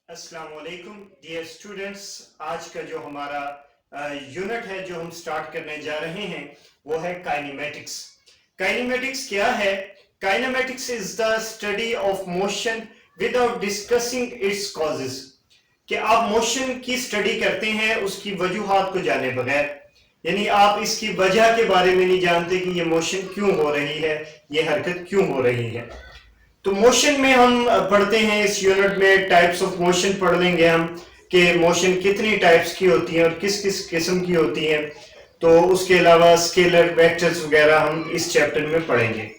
अस्सलाम वालेकुम dear students. आज का जो हमारा यूनिट है जो हम स्टार्ट करने जा रहे हैं वो है काइनेमेटिक्स। काइनेमेटिक्स क्या है? Kinematics is the study of motion without discussing it's causes. कि आप मोशन की स्टडी करते हैं उसकी वजूहात को जाने बगैर, यानी आप इसकी वजह के बारे में नहीं जानते कि ये मोशन क्यों हो रही है, ये हरकत क्यों हो रही है। तो मोशन में हम पढ़ते हैं इस यूनिट में टाइप्स ऑफ मोशन पढ़ लेंगे हम कि मोशन कितनी टाइप्स की होती हैं और किस किस किस्म की होती हैं। तो उसके अलावा स्केलर वेक्टर्स वगैरह हम इस चैप्टर में पढ़ेंगे।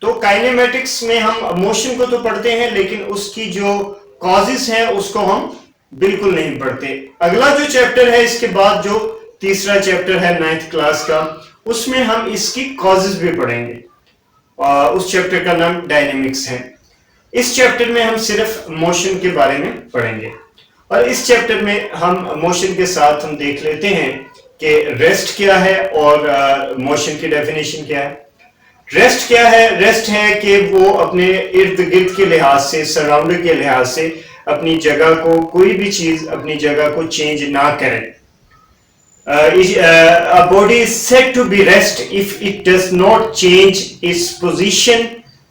तो काइनेमेटिक्स में हम मोशन को तो पढ़ते हैं लेकिन उसकी जो कॉजेस हैं उसको हम बिल्कुल नहीं पढ़ते। अगला जो चैप्टर है इसके बाद जो तीसरा चैप्टर है 9th क्लास का, उसमें हम इसकी कॉजेस भी पढ़ेंगे। उस चैप्टर का नाम डायनेमिक्स है। इस चैप्टर में हम सिर्फ मोशन के बारे में पढ़ेंगे और इस चैप्टर में हम मोशन के साथ हम देख लेते हैं कि रेस्ट क्या है और मोशन की डेफिनेशन क्या है। रेस्ट क्या है? रेस्ट है कि वो अपने इर्द गिर्द के लिहाज से, सराउंडिंग के लिहाज से अपनी जगह को, कोई भी चीज अपनी जगह को चेंज ना करे। A body is said to be rest if it does not change its position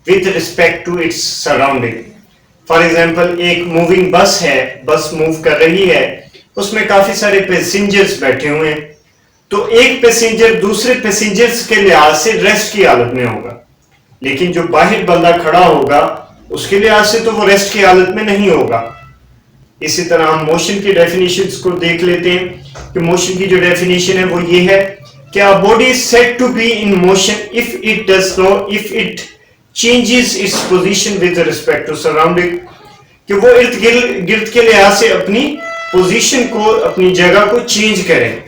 with respect to its surrounding. For example, एक मूविंग बस है, बस मूव कर रही है, उसमें काफी सारे पैसेंजर्स बैठे हुए हैं। तो एक पैसेंजर दूसरे पैसेंजर्स के लिहाज से रेस्ट की हालत में होगा, लेकिन जो बाहर बंदा खड़ा होगा उसके लिहाज से तो वो रेस्ट की हालत में नहीं होगा। इसी तरह हम मोशन की डेफिनेशंस को देख लेते हैं कि मोशन की जो डेफिनेशन है वो ये है कि a body is said to be in motion if it changes its position with respect to surrounding, कि वो इर्द गिर्द के लिहाज से अपनी पोजीशन को, अपनी जगह को चेंज करें।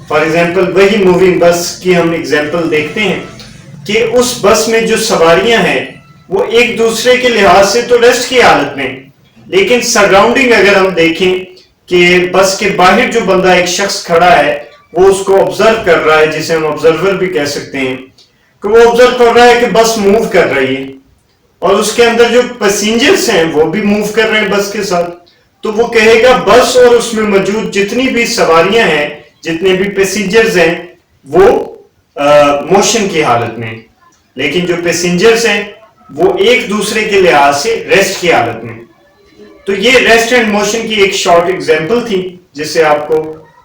फॉर एग्जांपल वही मूविंग बस की हम एग्जांपल देखते हैं कि उस बस में जो सवारियां हैं वो एक दूसरे के लिहाज से तो रेस्ट की हालत में, लेकिन सराउंडिंग अगर हम देखें कि बस के बाहर जो बंदा, एक शख्स खड़ा है, वो उसको ऑब्जर्व कर रहा है, जिसे हम ऑब्जर्वर भी कह सकते हैं, कि वो ऑब्जर्व कर रहा है कि बस मूव कर रही है और उसके अंदर जो पैसेंजर्स हैं वो भी मूव कर रहे हैं बस के साथ। तो वो कहेगा बस और उसमें मौजूद जितनी भी सवारियां हैं, जितने भी पैसेंजर्स हैं, वो मोशन की हालत में, लेकिन जो पैसेंजर्स हैं वो एक दूसरे के लिहाज से रेस्ट की हालत में। तो ये रेस्ट एंड मोशन की एक शॉर्ट एग्जांपल थी जिससे आपको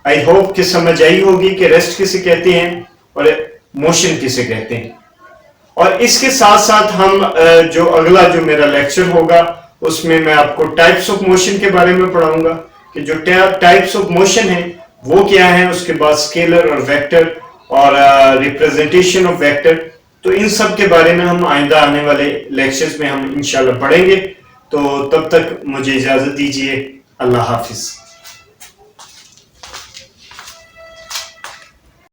आई होप कि समझ आई होगी कि रेस्ट किसे कहते हैं और मोशन किसे कहते हैं। और इसके साथ साथ हम जो अगला जो मेरा लेक्चर होगा उसमें मैं आपको टाइप्स ऑफ मोशन के बारे में पढ़ाऊंगा कि जो टाइप्स ऑफ मोशन है वो क्या है, उसके बाद स्केलर और वेक्टर और रिप्रेजेंटेशन ऑफ वेक्टर। तो इन सब के बारे में हम आइंदा आने वाले लेक्चर्स में हम इंशाल्लाह पढ़ेंगे। तो तब तक मुझे इजाजत दीजिए। अल्लाह हाफिज।